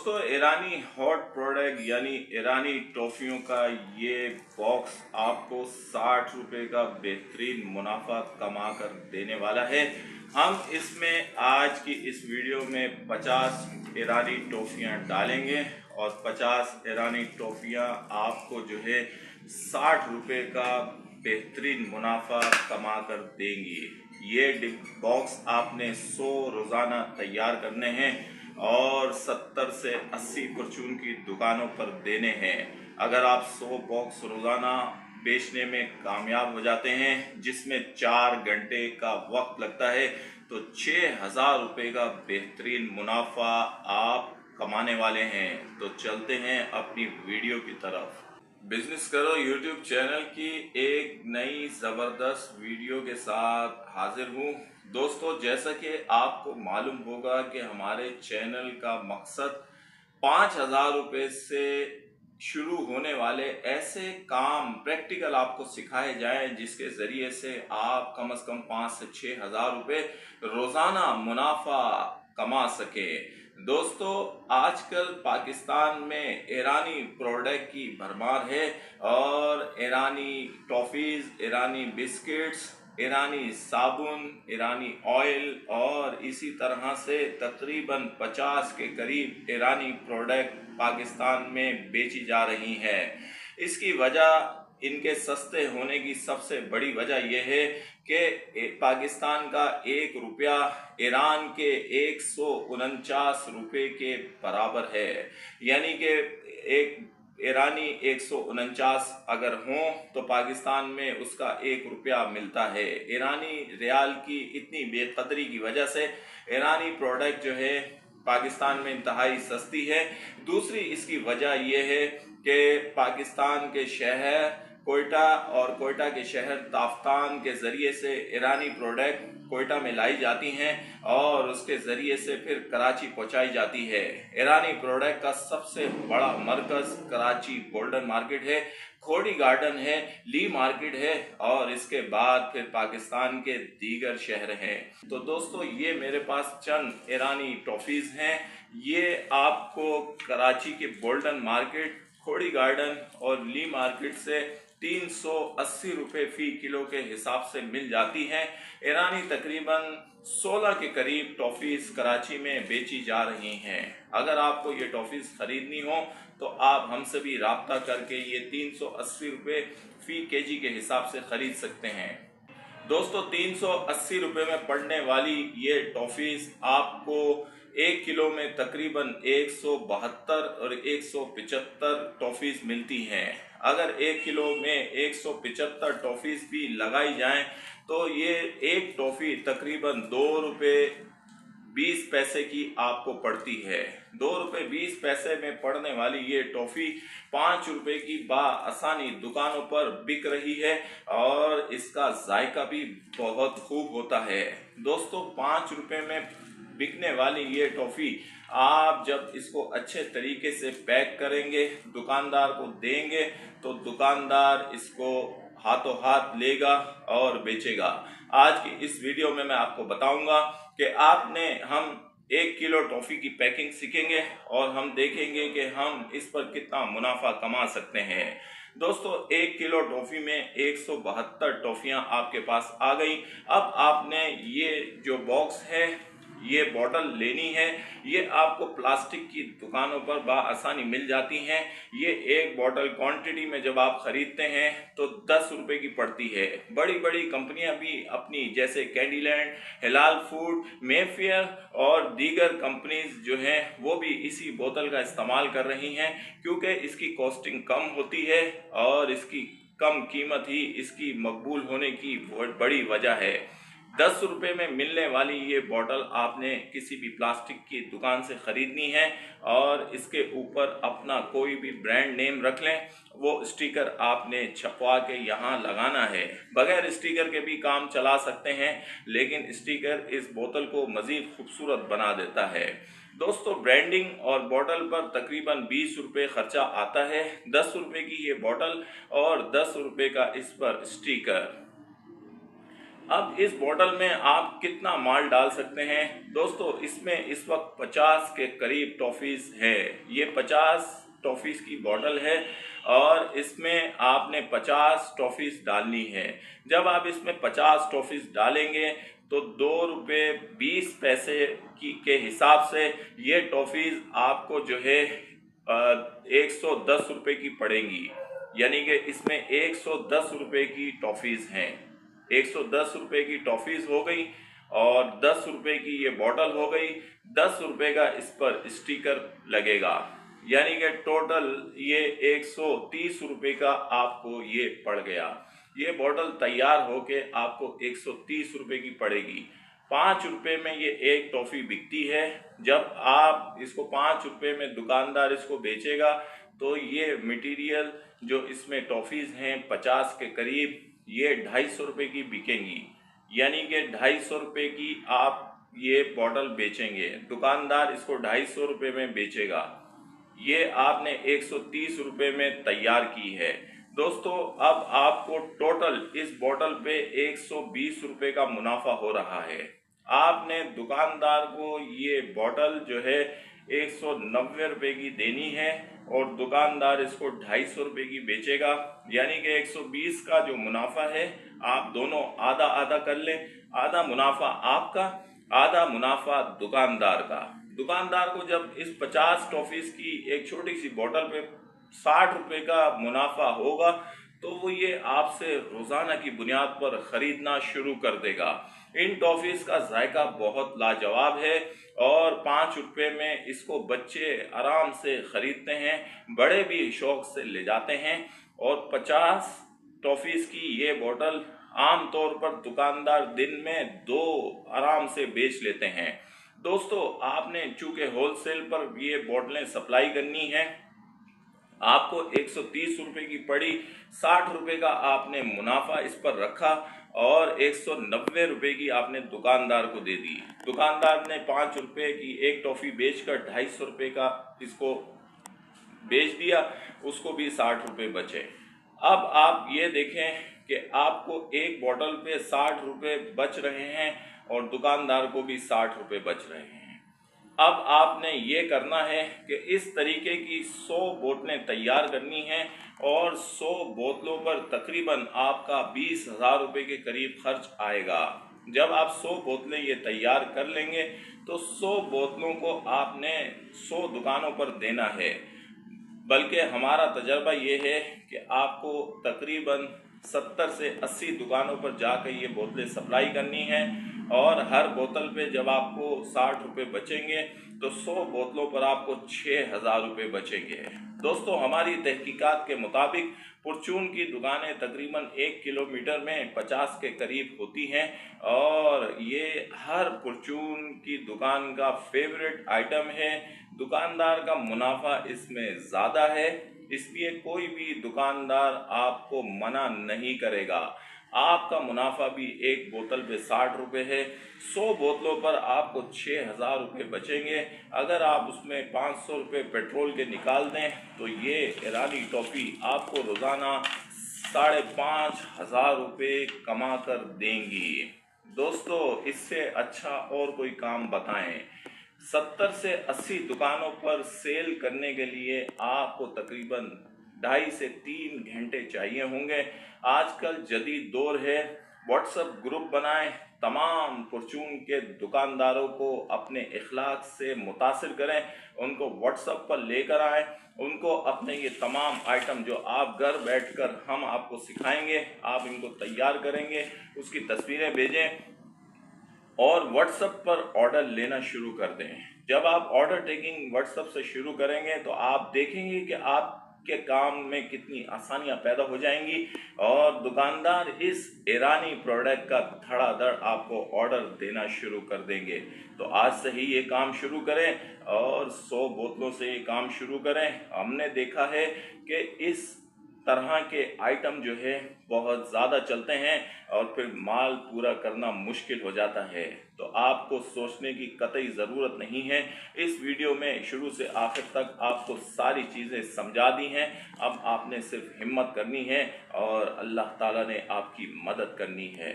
दोस्तों ईरानी hot product यानी ईरानी टॉफियों का ये बॉक्स आपको 60 रुपये का बेहतरीन मुनाफा कमा कर देने वाला है। हम इसमें आज की इस वीडियो में 50 ईरानी टॉफियाँ डालेंगे और 50 ईरानी टॉफियाँ आपको जो है 60 रुपये का बेहतरीन मुनाफा कमा कर देंगी। ये बॉक्स आपने 100 रोज़ाना तैयार करने हैं और 70 से 80 परचून की दुकानों पर देने हैं। अगर आप 100 बॉक्स रोज़ाना बेचने में कामयाब हो जाते हैं, जिसमें 4 घंटे का वक्त लगता है, तो 6000 रुपये का बेहतरीन मुनाफा आप कमाने वाले हैं। तो चलते हैं अपनी वीडियो की तरफ। बिजनेस करो यूट्यूब चैनल की एक नई ज़बरदस्त वीडियो के साथ हाजिर हूँ। दोस्तों, जैसा कि आपको मालूम होगा कि हमारे चैनल का मकसद 5000 रुपये से शुरू होने वाले ऐसे काम प्रैक्टिकल आपको सिखाए जाएं, जिसके ज़रिए से आप कम से कम 5 से 6000 रुपये रोज़ाना मुनाफा कमा सके। दोस्तों, आजकल पाकिस्तान में ईरानी प्रोडक्ट की भरमार है और ईरानी टॉफ़ीज़, ईरानी बिस्किट्स, ईरानी साबुन, ईरानी ऑयल और इसी तरह से तकरीबन 50 के करीब ईरानी प्रोडक्ट पाकिस्तान में बेची जा रही हैं। इसकी वजह, इनके सस्ते होने की सबसे बड़ी वजह यह है कि पाकिस्तान का 1 रुपया ईरान के 149 रुपये के बराबर है। यानी कि एक ईरानी 149 अगर हों तो पाकिस्तान में उसका 1 रुपया मिलता है। ईरानी रियाल की इतनी बेकदरी की वजह से ईरानी प्रोडक्ट जो है पाकिस्तान में इंतहाई सस्ती है। दूसरी इसकी वजह यह है कि पाकिस्तान के शहर कोयटा और कोयटा के शहर ताफ्तान के ज़रिए से ईरानी प्रोडक्ट कोयटा में लाई जाती हैं और उसके ज़रिए से फिर कराची पहुंचाई जाती है। ईरानी प्रोडक्ट का सबसे बड़ा मरकज़ कराची गोल्डन मार्केट है, खोड़ी गार्डन है, ली मार्केट है और इसके बाद फिर पाकिस्तान के दीगर शहर हैं। तो दोस्तों, ये मेरे पास चंद ईरानी टॉफ़ीज़ हैं। ये आपको कराची के गोल्डन मार्केट, खोड़ी गार्डन और ली मार्केट से 380 रुपये फ़ी किलो के हिसाब से मिल जाती हैं। ईरानी तकरीबन 16 के करीब टॉफ़ीज़ कराची में बेची जा रही हैं। अगर आपको ये टॉफ़ीज़ ख़रीदनी हो तो आप हमसे भी रब्ता करके ये 380 रुपये फ़ी केजी के हिसाब से ख़रीद सकते हैं। दोस्तों, 380 रुपये में पड़ने वाली ये टॉफ़ीज़ आपको 1 किलो में तकरीबन 172 और 175 टॉफ़ीज़ मिलती हैं। अगर 1 किलो में 175 टॉफ़ीज़ भी लगाई जाएं तो ये एक टॉफ़ी तकरीबन 2 रुपये 20 पैसे की आपको पड़ती है। 2 रुपये 20 पैसे में पड़ने वाली ये टॉफ़ी 5 रुपये की बाआसानी दुकानों पर बिक रही है और इसका जायका भी बहुत खूब होता है। दोस्तों, 5 रुपये में बिकने वाली ये टॉफ़ी आप जब इसको अच्छे तरीके से पैक करेंगे, दुकानदार को देंगे, तो दुकानदार इसको हाथों हाथ लेगा और बेचेगा। आज की इस वीडियो में मैं आपको बताऊंगा कि हम 1 किलो टॉफ़ी की पैकिंग सीखेंगे और हम देखेंगे कि हम इस पर कितना मुनाफा कमा सकते हैं। दोस्तों, 1 किलो टॉफ़ी में 172 टॉफ़ियाँ आपके पास आ गई। अब आपने ये जो बॉक्स है, ये बॉटल लेनी है। ये आपको प्लास्टिक की दुकानों पर बाआसानी मिल जाती हैं। ये एक बॉटल क्वांटिटी में जब आप ख़रीदते हैं तो 10 रुपये की पड़ती है। बड़ी बड़ी कंपनियां भी अपनी, जैसे कैंडीलैंड, हिलाल फूड, मेफेयर और दीगर कंपनीज जो हैं वो भी इसी बोतल का इस्तेमाल कर रही हैं, क्योंकि इसकी कॉस्टिंग कम होती है और इसकी कम कीमत ही इसकी मकबूल होने की बड़ी वजह है। 10 रुपये में मिलने वाली ये बोतल आपने किसी भी प्लास्टिक की दुकान से ख़रीदनी है और इसके ऊपर अपना कोई भी ब्रांड नेम रख लें। वो स्टिकर आपने छपवा के यहाँ लगाना है। बगैर स्टिकर के भी काम चला सकते हैं, लेकिन स्टिकर इस बोतल को मज़ीद खूबसूरत बना देता है। दोस्तों, ब्रांडिंग और बोतल पर तकरीबन 20 रुपये खर्चा आता है। 10 रुपये की ये बोतल और 10 रुपये का इस पर स्टिकर। अब इस बोतल में आप कितना माल डाल सकते हैं दोस्तों? इसमें इस वक्त 50 के करीब टॉफीज है। ये 50 टॉफीज की बोतल है और इसमें आपने 50 टॉफीज डालनी है। जब आप इसमें 50 टॉफीज डालेंगे तो ₹2.20 के हिसाब से ये टॉफीज आपको जो है 110 रुपये की पड़ेंगी। यानी कि इसमें 110 रुपये की टॉफीज हैं। 110 रुपये की टॉफीज हो गई और 10 रुपये की ये बॉटल हो गई। 10 रुपये का इस पर स्टिकर लगेगा, यानी कि टोटल ये 130 रुपये का आपको ये पड़ गया। ये बॉटल तैयार होके आपको 130 रुपये की पड़ेगी। 5 रुपये में ये एक टॉफ़ी बिकती है। जब आप इसको 5 रुपये में दुकानदार इसको बेचेगा तो ये मटेरियल जो इसमें टॉफ़ीज़ हैं 50 के करीब, ये 250 रुपये की बिकेंगी। यानी कि 250 रुपये की आप ये बॉटल बेचेंगे, दुकानदार इसको 250 रुपये में बेचेगा। ये आपने 130 रुपये में तैयार की है। दोस्तों अब आपको टोटल इस बोतल पे 120 रुपये का मुनाफा हो रहा है। आपने दुकानदार को ये बोतल जो है 190 रुपये की देनी है और दुकानदार इसको 250 रुपये की बेचेगा। यानी कि 120 का जो मुनाफा है आप दोनों आधा आधा कर लें। आधा मुनाफा आपका, आधा मुनाफा दुकानदार का। दुकानदार को जब इस 50 टॉफीज की एक छोटी सी बोतल पे 60 रुपये का मुनाफा होगा तो वो ये आपसे रोज़ाना की बुनियाद पर ख़रीदना शुरू कर देगा। इन टॉफ़ीज़ का जायका बहुत लाजवाब है और 5 रुपये में इसको बच्चे आराम से ख़रीदते हैं, बड़े भी शौक़ से ले जाते हैं। और 50 टॉफ़ीज़ की ये बोतल आम तौर पर दुकानदार दिन में 2 आराम से बेच लेते हैं। दोस्तों आपने चूँकि होलसेल पर ये बोतलें सप्लाई करनी है, आपको 130 रुपये की पड़ी, 60 रुपये का आपने मुनाफा इस पर रखा और 190 रुपये की आपने दुकानदार को दे दी। दुकानदार ने 5 रुपये की एक टॉफ़ी बेचकर 250 रुपये का इसको बेच दिया, उसको भी 60 रुपये बचे। अब आप ये देखें कि आपको एक बोतल पे 60 रुपये बच रहे हैं और दुकानदार को भी 60 रुपये बच रहे हैं। अब आपने ये करना है कि इस तरीके की 100 बोतलें तैयार करनी हैं और 100 बोतलों पर तकरीबन आपका 20,000 रुपये के करीब खर्च आएगा। जब आप 100 बोतलें ये तैयार कर लेंगे तो 100 बोतलों को आपने 100 दुकानों पर देना है। बल्कि हमारा तजर्बा ये है कि आपको तकरीबन 70 से 80 दुकानों पर जाकर ये बोतलें सप्लाई करनी है और हर बोतल पे जब आपको 60 रुपये बचेंगे तो 100 बोतलों पर आपको 6,000 रुपये बचेंगे। दोस्तों हमारी तहकीकात के मुताबिक पुरचून की दुकानें तकरीबन 1 किलोमीटर में 50 के करीब होती हैं और ये हर पुरचून की दुकान का फेवरेट आइटम है। दुकानदार का मुनाफा इसमें ज़्यादा है, इसलिए कोई भी दुकानदार आपको मना नहीं करेगा। आपका मुनाफा भी एक बोतल पे 60 रुपये है। 100 बोतलों पर आपको 6,000 रुपये बचेंगे। अगर आप उसमें 500 रुपये पेट्रोल के निकाल दें तो ये ईरानी टॉफ़ी आपको रोज़ाना 5,500 रुपये कमा कर देंगी। दोस्तों इससे अच्छा और कोई काम बताएं। 70 से 80 दुकानों पर सेल करने के लिए आपको तकरीबन 2.5 से 3 घंटे चाहिए होंगे। आजकल जदीद दौर है, व्हाट्सएप ग्रुप बनाएं, तमाम परचून के दुकानदारों को अपने इखलाक से मुतासिर करें, उनको व्हाट्सएप पर लेकर आएं, उनको अपने ये तमाम आइटम जो आप घर बैठकर हम आपको सिखाएंगे, आप इनको तैयार करेंगे, उसकी तस्वीरें भेजें और व्हाट्सएप पर ऑर्डर लेना शुरू कर दें। जब आप ऑर्डर टेकिंग व्हाट्सएप से शुरू करेंगे तो आप देखेंगे कि आपके काम में कितनी आसानियां पैदा हो जाएंगी और दुकानदार इस ईरानी प्रोडक्ट का धड़ाधड़ आपको ऑर्डर देना शुरू कर देंगे। तो आज से ही ये काम शुरू करें और 100 बोतलों से ये काम शुरू करें। हमने देखा है कि इस तरह के आइटम जो है बहुत ज़्यादा चलते हैं और फिर माल पूरा करना मुश्किल हो जाता है। तो आपको सोचने की कतई ज़रूरत नहीं है। इस वीडियो में शुरू से आखिर तक आपको सारी चीज़ें समझा दी हैं। अब आपने सिर्फ हिम्मत करनी है और अल्लाह ताला ने आपकी मदद करनी है।